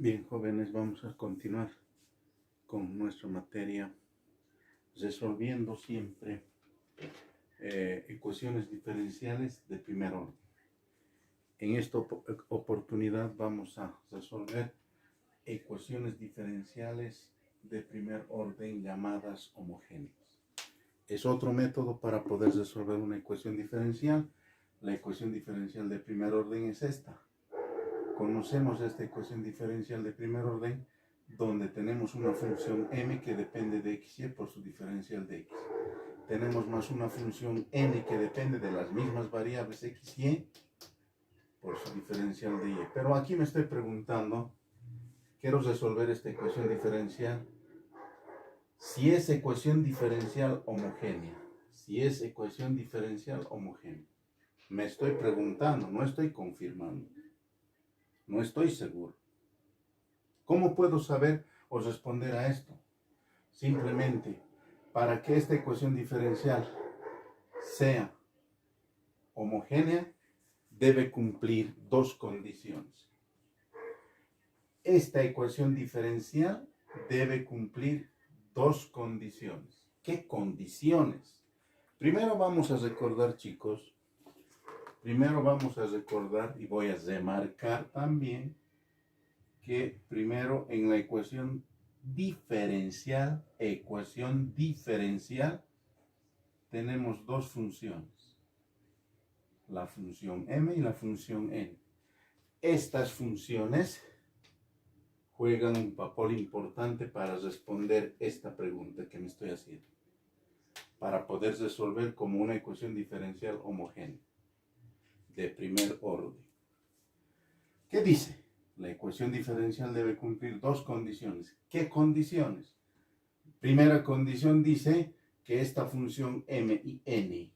Bien, jóvenes, vamos a continuar con nuestra materia, resolviendo siempre ecuaciones diferenciales de primer orden. En esta oportunidad vamos a resolver ecuaciones diferenciales de primer orden llamadas homogéneas. Es otro método para poder resolver una ecuación diferencial. La ecuación diferencial de primer orden es esta. Conocemos esta ecuación diferencial de primer orden donde tenemos una función m que depende de x y por su diferencial de x. Tenemos más una función n que depende de las mismas variables x y y por su diferencial de y. Pero aquí me estoy preguntando, quiero resolver esta ecuación diferencial. Si es ecuación diferencial homogénea, me estoy preguntando, no estoy confirmando. No estoy seguro. ¿Cómo puedo saber o responder a esto? Simplemente, para que esta ecuación diferencial sea homogénea, debe cumplir dos condiciones. Esta ecuación diferencial debe cumplir dos condiciones. ¿Qué condiciones? Primero vamos a recordar, chicos, y voy a remarcar también que primero en la ecuación diferencial, tenemos dos funciones, la función m y la función n. Estas funciones juegan un papel importante para responder esta pregunta que me estoy haciendo, para poder resolver como una ecuación diferencial homogénea de primer orden. ¿Qué dice? La ecuación diferencial debe cumplir dos condiciones. ¿Qué condiciones? Primera condición dice que esta función m y n,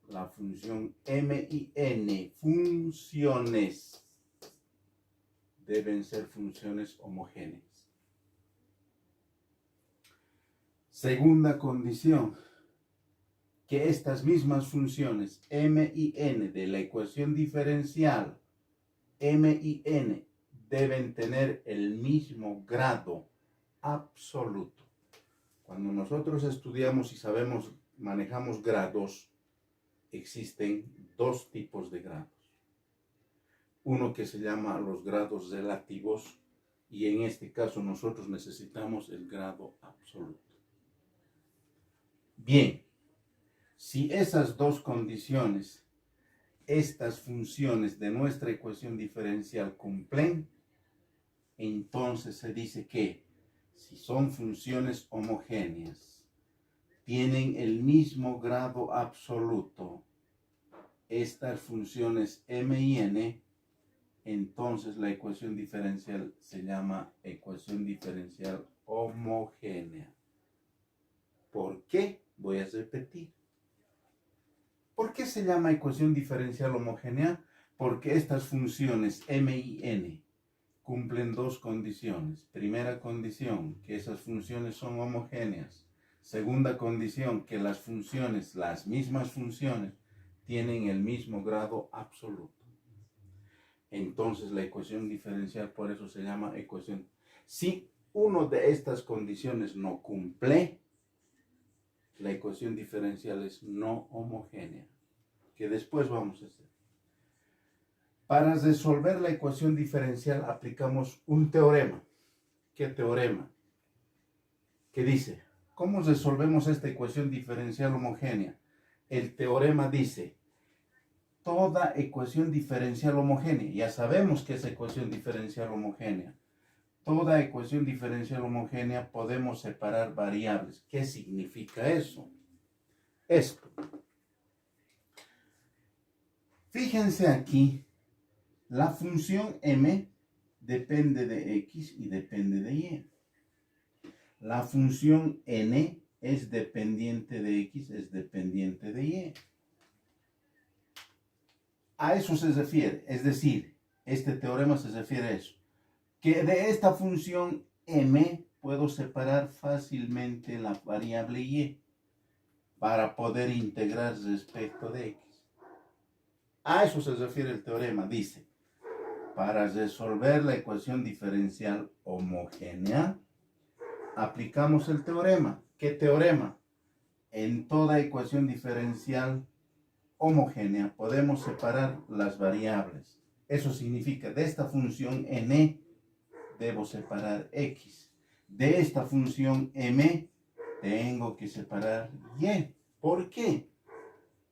la función m y n, funciones, deben ser funciones homogéneas. Segunda condición, que estas mismas funciones m y n de la ecuación diferencial m y n deben tener el mismo grado absoluto. Cuando nosotros estudiamos y sabemos, manejamos grados, existen dos tipos de grados. Uno que se llama los grados relativos y en este caso nosotros necesitamos el grado absoluto. Bien, si esas dos condiciones, estas funciones de nuestra ecuación diferencial cumplen, entonces se dice que si son funciones homogéneas, tienen el mismo grado absoluto, estas funciones m y n, entonces la ecuación diferencial se llama ecuación diferencial homogénea. ¿Por qué? Voy a repetir. ¿Por qué se llama ecuación diferencial homogénea? Porque estas funciones m y n cumplen dos condiciones. Primera condición, que esas funciones son homogéneas. Segunda condición, que las mismas funciones, tienen el mismo grado absoluto. Entonces la ecuación diferencial por eso se llama ecuación. Si una de estas condiciones no cumple, la ecuación diferencial es no homogénea, que después vamos a hacer. Para resolver la ecuación diferencial aplicamos un teorema. ¿Qué teorema? Que dice, ¿cómo resolvemos esta ecuación diferencial homogénea? El teorema dice, toda ecuación diferencial homogénea, ya sabemos que es ecuación diferencial homogénea. Toda ecuación diferencial homogénea podemos separar variables. ¿Qué significa eso? Esto. Fíjense aquí, la función m depende de x y depende de y. La función n es dependiente de x, es dependiente de y. A eso se refiere, es decir, este teorema se refiere a eso. Que de esta función m puedo separar fácilmente la variable y para poder integrar respecto de x. A eso se refiere el teorema, dice. Para resolver la ecuación diferencial homogénea, aplicamos el teorema. ¿Qué teorema? En toda ecuación diferencial homogénea podemos separar las variables. Eso significa, de esta función n debo separar x. De esta función m tengo que separar y. ¿Por qué?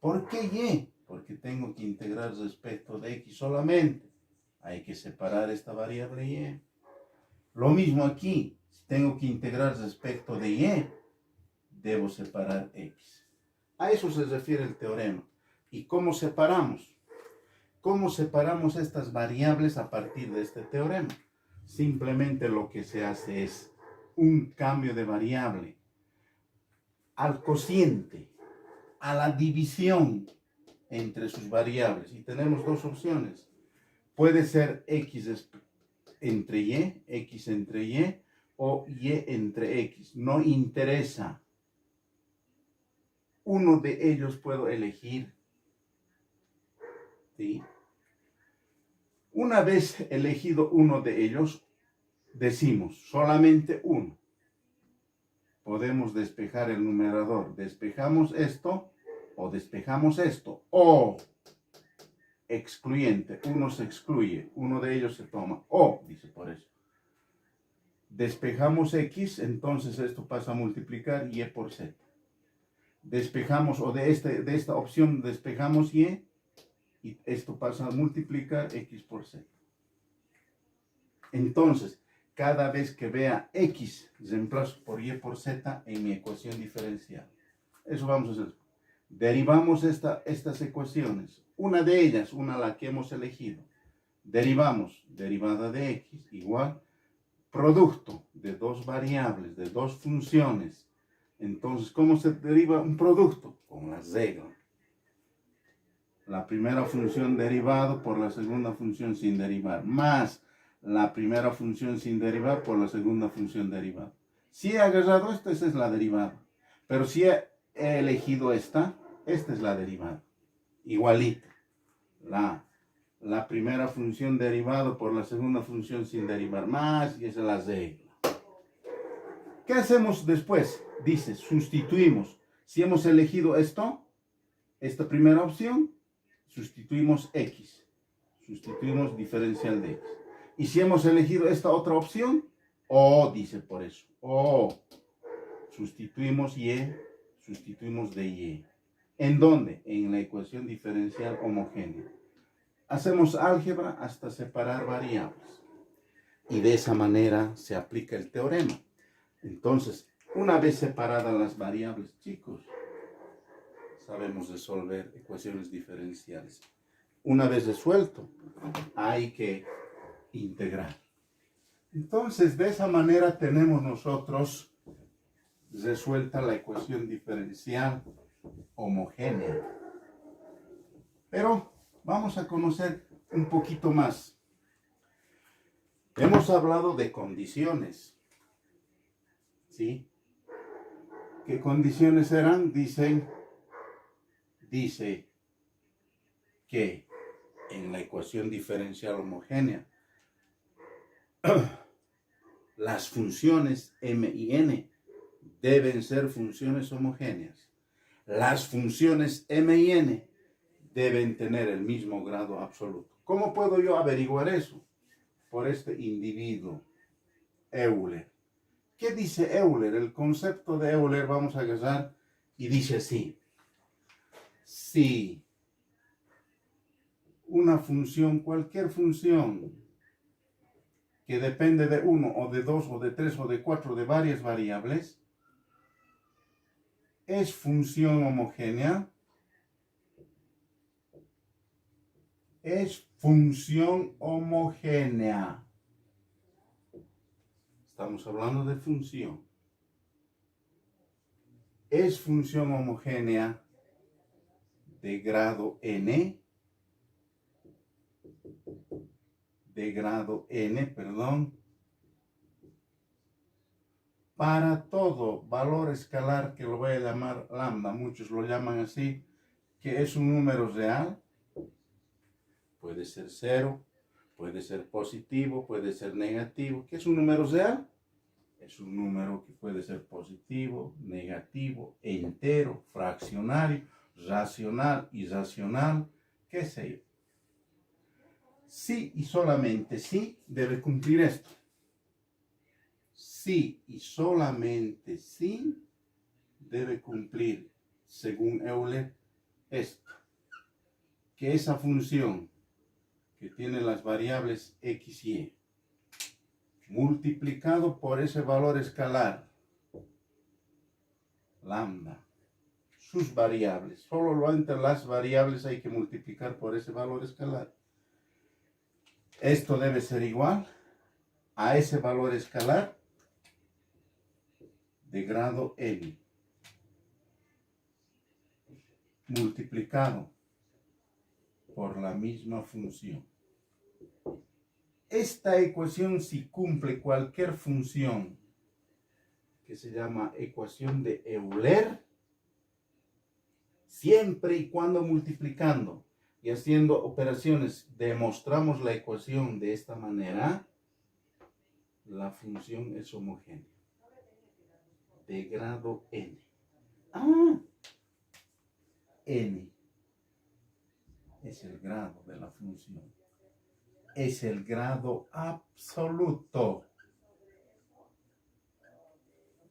¿Por qué y? Porque tengo que integrar respecto de x solamente. Hay que separar esta variable y. Lo mismo aquí. Si tengo que integrar respecto de y, debo separar x. A eso se refiere el teorema. ¿Y cómo separamos? ¿Cómo separamos estas variables a partir de este teorema? Simplemente lo que se hace es un cambio de variable al cociente, a la división entre sus variables. Y tenemos dos opciones. Puede ser x entre y, o y entre x. No interesa. Uno de ellos puedo elegir. ¿Sí? Una vez elegido uno de ellos, decimos solamente uno. Podemos despejar el numerador. Despejamos esto o despejamos esto. O excluyente. Uno se excluye. Uno de ellos se toma. O, dice por eso. Despejamos x, entonces esto pasa a multiplicar y por z. Despejamos, o de esta opción despejamos y esto pasa a multiplicar x por z. Entonces, cada vez que vea x, reemplazo por y por z en mi ecuación diferencial. Eso vamos a hacer. Derivamos estas ecuaciones. Una de ellas, la que hemos elegido. Derivamos derivada de x igual producto de dos variables, de dos funciones. Entonces, ¿cómo se deriva un producto? Con la regla. La primera función derivado por la segunda función sin derivar, más la primera función sin derivar por la segunda función derivada. Si he agarrado esta es la derivada. Pero si he elegido esta es la derivada. Igualita. La primera función derivada por la segunda función sin derivar, más, y esa es la regla. ¿Qué hacemos después? Dice, sustituimos. Si hemos elegido esta primera opción, sustituimos x. Sustituimos diferencial de x. Y si hemos elegido esta otra opción, o, dice por eso, o, sustituimos y, sustituimos de y. ¿En dónde? En la ecuación diferencial homogénea. Hacemos álgebra hasta separar variables. Y de esa manera se aplica el teorema. Entonces, una vez separadas las variables, chicos, sabemos resolver ecuaciones diferenciales. Una vez resuelto, hay que integrar. Entonces, de esa manera tenemos nosotros resuelta la ecuación diferencial homogénea. Pero vamos a conocer un poquito más. Hemos hablado de condiciones. ¿Sí? ¿Qué condiciones eran? Dice que en la ecuación diferencial homogénea las funciones m y n deben ser funciones homogéneas. Las funciones m y n deben tener el mismo grado absoluto. ¿Cómo puedo yo averiguar eso? Por este individuo, Euler. ¿Qué dice Euler? El concepto de Euler vamos a agarrar y dice así. Si una función, cualquier función que depende de 1 o de 2 o de 3 o de 4 de varias variables, es función homogénea, es función homogénea. Estamos hablando de función. Es función homogénea de grado n, para todo valor escalar que lo voy a llamar lambda, muchos lo llaman así, que es un número real, puede ser 0, Puede ser positivo, puede ser negativo. ¿Qué es un número real? Es un número que puede ser positivo, negativo, entero, fraccionario, racional, irracional, qué sé yo. Sí y solamente sí debe cumplir esto. Sí y solamente sí debe cumplir, según Euler, esto. Que esa función que tiene las variables x y y, multiplicado por ese valor escalar, lambda, sus variables, solo entre las variables hay que multiplicar por ese valor escalar. Esto debe ser igual a ese valor escalar de grado n, multiplicado por la misma función. Esta ecuación, si cumple cualquier función que se llama ecuación de Euler, siempre y cuando multiplicando y haciendo operaciones demostramos la ecuación de esta manera, la función es homogénea de grado n. N es el grado de la función. Es el grado absoluto.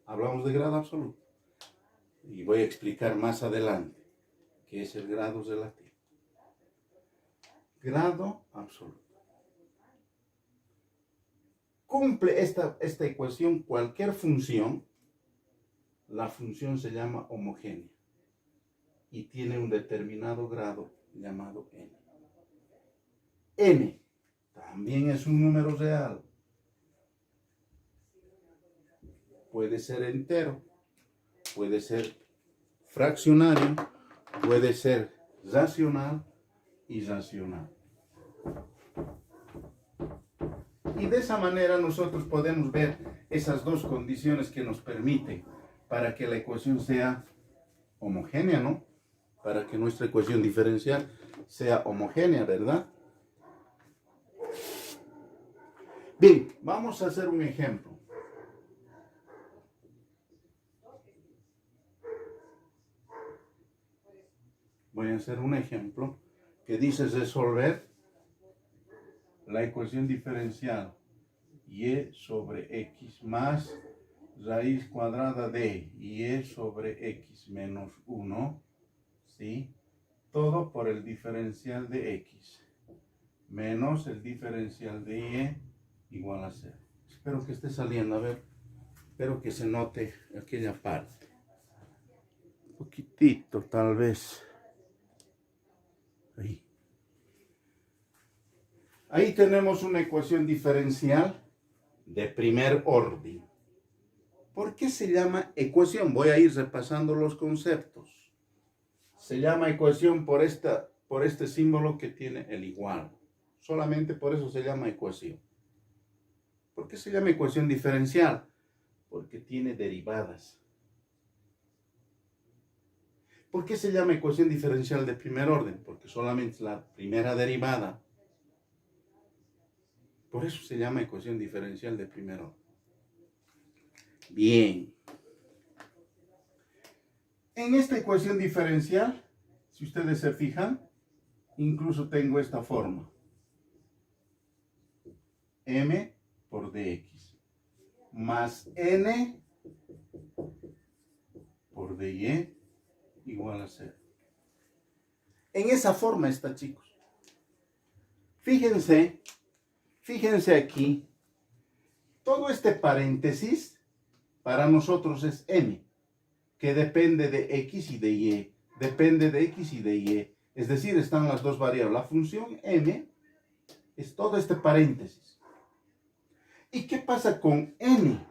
Hablamos de grado absoluto. Y voy a explicar más adelante qué es el grado relativo. Grado absoluto. Cumple esta ecuación cualquier función, la función se llama homogénea y tiene un determinado grado llamado n. N también es un número real. Puede ser entero, puede ser fraccionario, puede ser racional y irracional. Y de esa manera nosotros podemos ver esas dos condiciones que nos permiten para que la ecuación sea homogénea, ¿no? Para que nuestra ecuación diferencial sea homogénea, ¿verdad? Bien, vamos a hacer un ejemplo. Voy a hacer un ejemplo que dice resolver la ecuación diferencial y sobre x más raíz cuadrada de y sobre x menos 1, ¿sí? Todo por el diferencial de x menos el diferencial de y igual a 0. Espero que esté saliendo, a ver, espero que se note aquella parte. Un poquitito tal vez. Ahí tenemos una ecuación diferencial de primer orden. ¿Por qué se llama ecuación? Voy a ir repasando los conceptos. Se llama ecuación por este símbolo que tiene el igual. Solamente por eso se llama ecuación. ¿Por qué se llama ecuación diferencial? Porque tiene derivadas. ¿Por qué se llama ecuación diferencial de primer orden? Porque solamente es la primera derivada. Por eso se llama ecuación diferencial de primer orden. Bien. En esta ecuación diferencial, si ustedes se fijan, incluso tengo esta forma. M por dx más n por dy igual a 0. En esa forma está, chicos. Fíjense aquí, todo este paréntesis para nosotros es m, que depende de x y de y, depende de x y de y. Es decir, están las dos variables. La función m es todo este paréntesis. ¿Y qué pasa con n?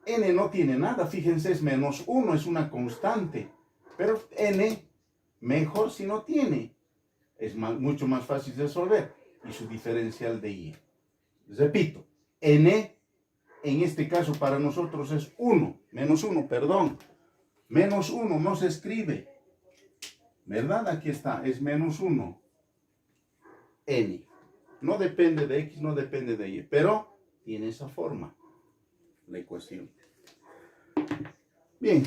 N no tiene nada, fíjense, es menos 1, es una constante. Pero n, mejor si no tiene. Es mucho más fácil de resolver. Y su diferencial de y. Repito, n en este caso para nosotros es 1, menos 1, perdón. Menos 1 no se escribe. ¿Verdad? Aquí está, es menos 1. N. No depende de X, no depende de Y, pero tiene esa forma, la ecuación. Bien,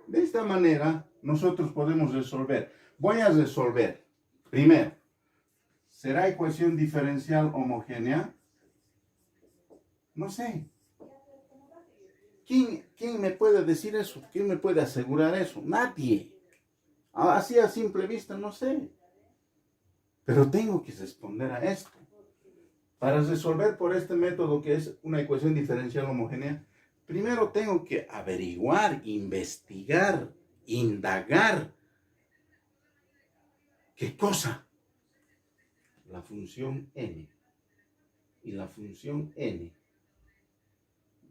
de esta manera nosotros podemos resolver. Voy a resolver. Primero, ¿será ecuación diferencial homogénea? No sé. ¿Quién me puede decir eso? ¿Quién me puede asegurar eso? Nadie. Así a simple vista, no sé. Pero tengo que responder a esto. Para resolver por este método que es una ecuación diferencial homogénea, primero tengo que averiguar, investigar, indagar. ¿Qué cosa? La función n y la función n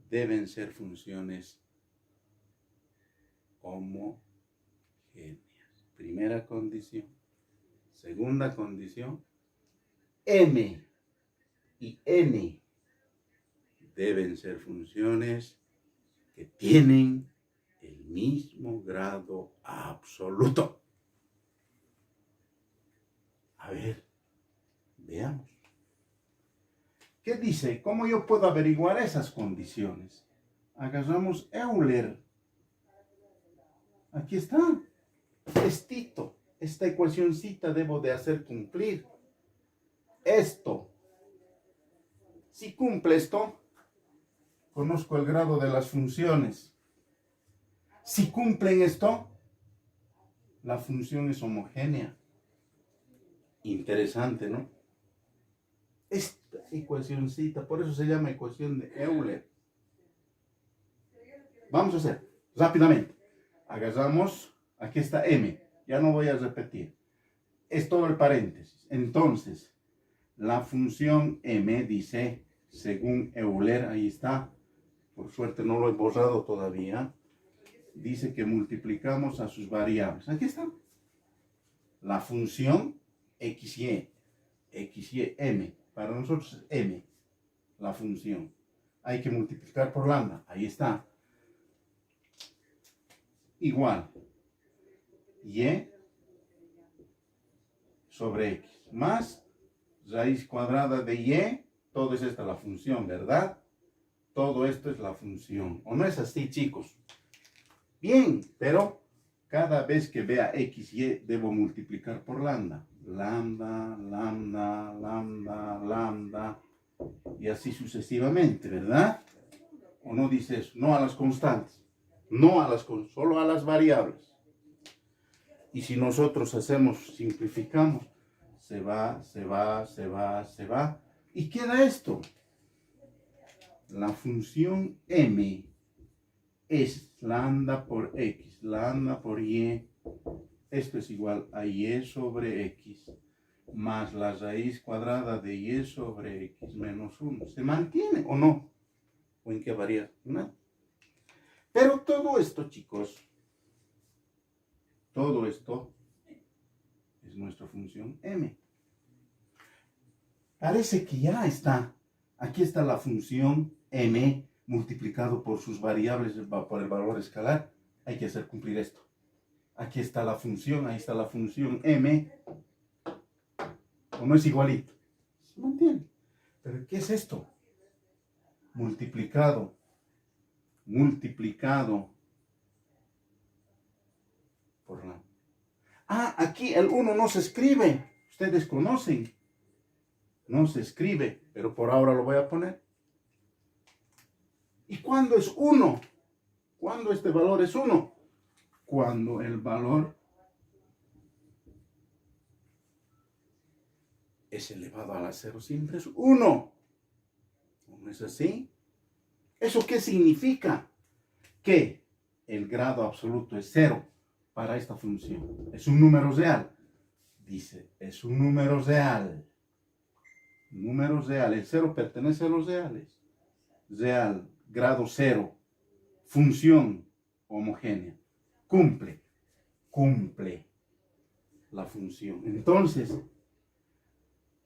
deben ser funciones homogéneas. Primera condición. Segunda condición, m y n deben ser funciones que tienen el mismo grado absoluto. A ver, veamos. ¿Qué dice? ¿Cómo yo puedo averiguar esas condiciones? Agarramos Euler. Aquí está. Esta ecuacióncita debo de hacer cumplir. Esto. Si cumple esto, conozco el grado de las funciones. Si cumplen esto, la función es homogénea. Interesante, ¿no? Esta ecuacióncita, por eso se llama ecuación de Euler. Vamos a hacer rápidamente. Agarramos, aquí está m, ya no voy a repetir. Es todo el paréntesis. Entonces, la función m dice, según Euler, ahí está, por suerte no lo he borrado todavía, dice que multiplicamos a sus variables. Aquí está. La función xy, m, para nosotros es m, la función. Hay que multiplicar por lambda, ahí está. Igual, y sobre x, más raíz cuadrada de y, todo es esta la función, ¿verdad? Todo esto es la función. ¿O no es así, chicos? Bien, pero cada vez que vea x, y, debo multiplicar por lambda. Lambda, lambda, lambda, lambda, y así sucesivamente, ¿verdad? ¿O no dice eso? No a las constantes. No a las constantes, solo a las variables. Y si nosotros simplificamos, se va, se va, se va, se va. Y queda esto. La función m es lambda por x, lambda por y. Esto es igual a y sobre x más la raíz cuadrada de y sobre x menos 1. ¿Se mantiene o no? ¿O en qué varía? No. Pero todo esto, chicos, todo esto es nuestra función m. Parece que ya está. Aquí está la función m multiplicado por sus variables por el valor escalar. Hay que hacer cumplir esto. Aquí está la función, ahí está la función m. ¿O no es igualito? Se mantiene. ¿Pero qué es esto? Multiplicado por la... aquí el 1 no se escribe. Ustedes conocen. No se escribe, pero por ahora lo voy a poner. ¿Y cuándo es 1? ¿Cuándo este valor es 1? Cuando el valor es elevado a la 0 siempre es 1. ¿No es así? ¿Eso qué significa? Que el grado absoluto es 0 para esta función. Es un número real. Dice, es un número real. Número real. El 0 pertenece a los reales. Real, grado 0. Función homogénea. Cumple la función. Entonces,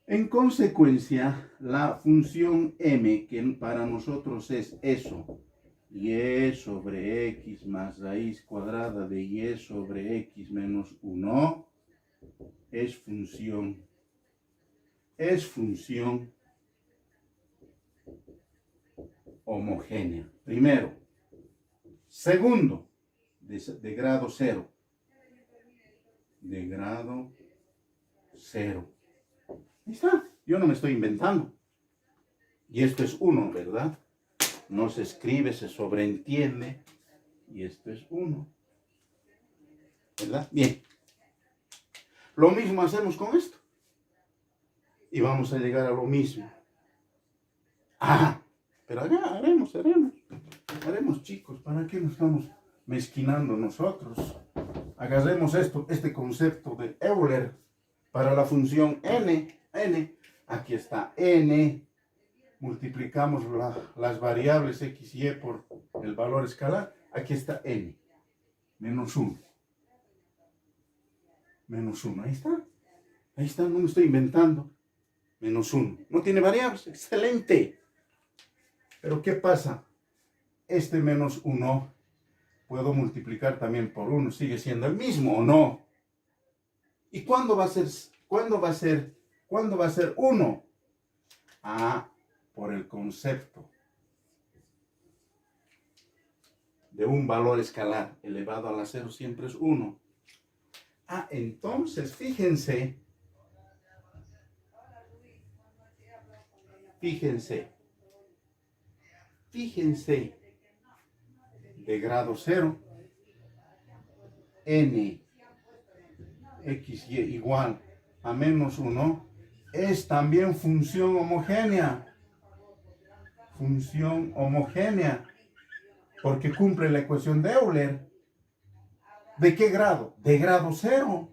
en consecuencia, la función m, que para nosotros es eso, y sobre x más raíz cuadrada de y sobre x menos 1, es función es función homogénea. Primero. Segundo, de grado cero. De grado cero. Ahí está. Yo no me estoy inventando. Y esto es 1, ¿verdad? No se escribe, se sobreentiende. Y esto es 1. ¿Verdad? Bien. Lo mismo hacemos con esto. Y vamos a llegar a lo mismo. Ah, pero allá haremos. Haremos, chicos. ¿Para qué nos estamos mezquinando nosotros? Agarremos este concepto de Euler para la función n. Aquí está n. Multiplicamos las variables x y por el valor escalar. Aquí está n. Menos 1. Menos 1. Ahí está. Ahí está. No me estoy inventando. Menos 1. No tiene variables. Excelente. Pero ¿qué pasa? Este menos 1 puedo multiplicar también por 1. ¿Sigue siendo el mismo o no? ¿Y cuándo va a ser 1? Ah, por el concepto de un valor escalar elevado a la 0 siempre es 1. Ah, entonces, fíjense, de grado 0, n, x, y igual a menos 1, es también función homogénea. Función homogénea, porque cumple la ecuación de Euler. ¿De qué grado? De grado 0.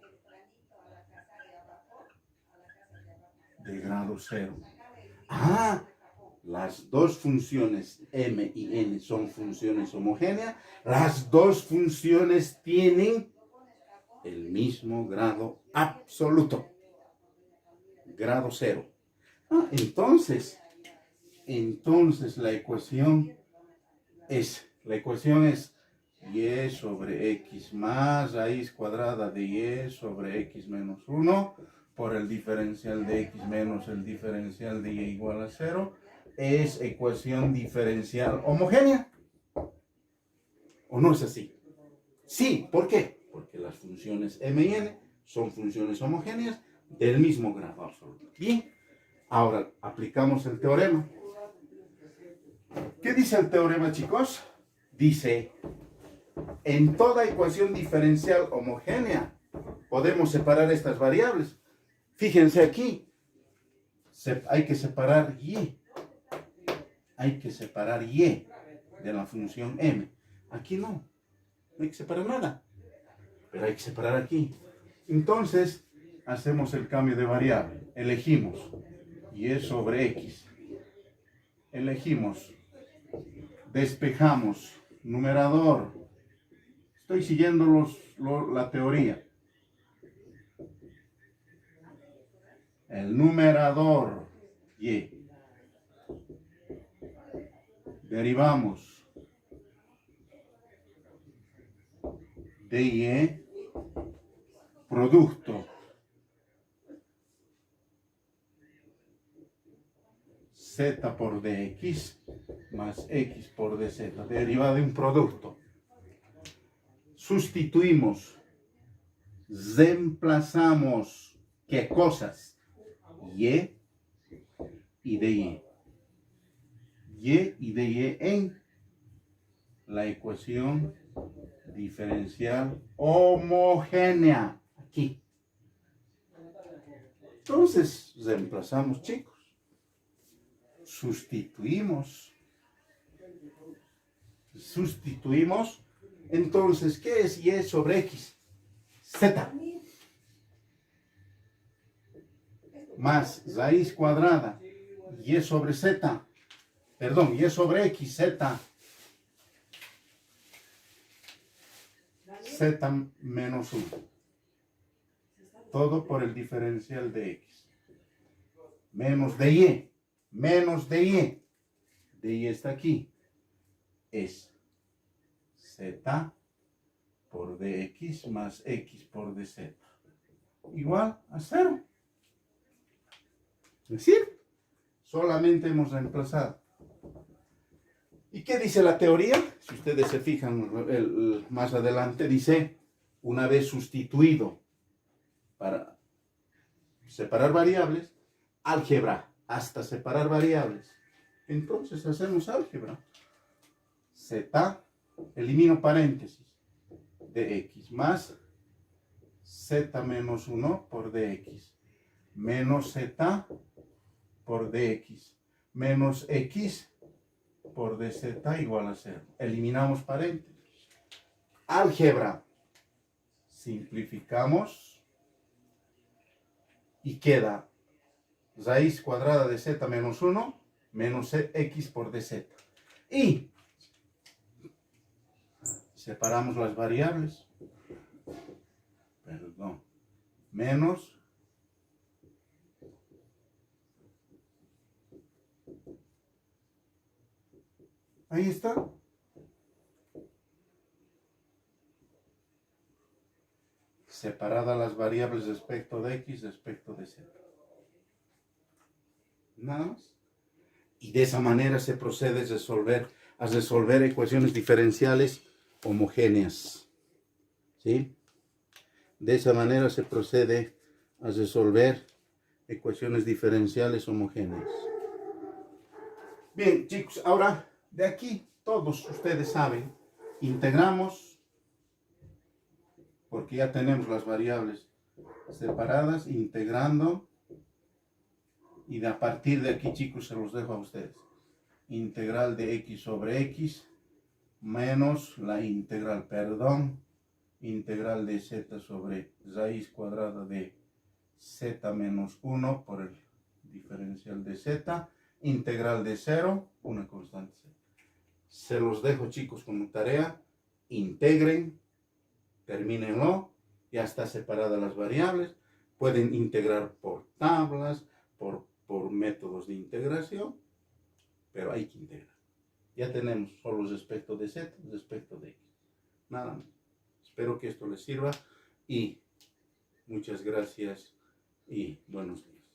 De grado 0. Ah, las dos funciones m y n son funciones homogéneas. Las dos funciones tienen el mismo grado absoluto. Grado 0. Ah, entonces la ecuación es y sobre x más raíz cuadrada de y sobre x menos 1 por el diferencial de x menos el diferencial de y igual a 0. Es ecuación diferencial homogénea. ¿O no es así? Sí, ¿por qué? Porque las funciones m y n son funciones homogéneas del mismo grado absoluto. Bien, ahora aplicamos el teorema. ¿Qué dice el teorema, chicos? Dice, en toda ecuación diferencial homogénea podemos separar estas variables. Fíjense aquí, hay que separar y. Hay que separar y de la función m. Aquí no hay que separar nada, pero hay que separar aquí. Entonces, hacemos el cambio de variable. Elegimos y sobre x. Elegimos. Despejamos. Numerador. Estoy siguiendo la teoría. El numerador y. Derivamos de y producto z por dx más x por dz, derivada de un producto. Sustituimos, reemplazamos, ¿qué cosas? Y de y. Y de y en la ecuación diferencial homogénea. Aquí. Entonces, reemplazamos, chicos. Sustituimos. Entonces, ¿qué es y sobre x? Z. Más raíz cuadrada. Y sobre z. Perdón, y sobre x, z. Z menos 1. Todo por el diferencial de x. Menos de y. Menos de y. De y está aquí. Es z por dx más x por dz. Igual a 0. ¿Es decir? Solamente hemos reemplazado. ¿Y qué dice la teoría? Si ustedes se fijan más adelante, dice, una vez sustituido para separar variables, álgebra, hasta separar variables. Entonces hacemos álgebra. Z, elimino paréntesis, dx más z menos 1 por dx, menos z por dx, menos x por dz igual a 0. Eliminamos paréntesis. Álgebra. Simplificamos y queda raíz cuadrada de z menos 1 menos x por dz. Y separamos las variables. Perdón. Menos ahí está. Separadas las variables respecto de x, respecto de z. Nada más. Y de esa manera se procede a resolver ecuaciones diferenciales homogéneas. ¿Sí? De esa manera se procede a resolver ecuaciones diferenciales homogéneas. Bien, chicos, ahora de aquí todos ustedes saben, integramos, porque ya tenemos las variables separadas, integrando, y a partir de aquí, chicos, se los dejo a ustedes. Integral de x sobre x menos la integral, integral de z sobre raíz cuadrada de z menos 1 por el diferencial de z, integral de 0, una constante z. Se los dejo, chicos, como tarea. Integren, termínenlo, ya está separadas las variables. Pueden integrar por tablas, por métodos de integración, pero hay que integrar. Ya tenemos solo respecto de z, respecto de x. Nada más. Espero que esto les sirva y muchas gracias y buenos días.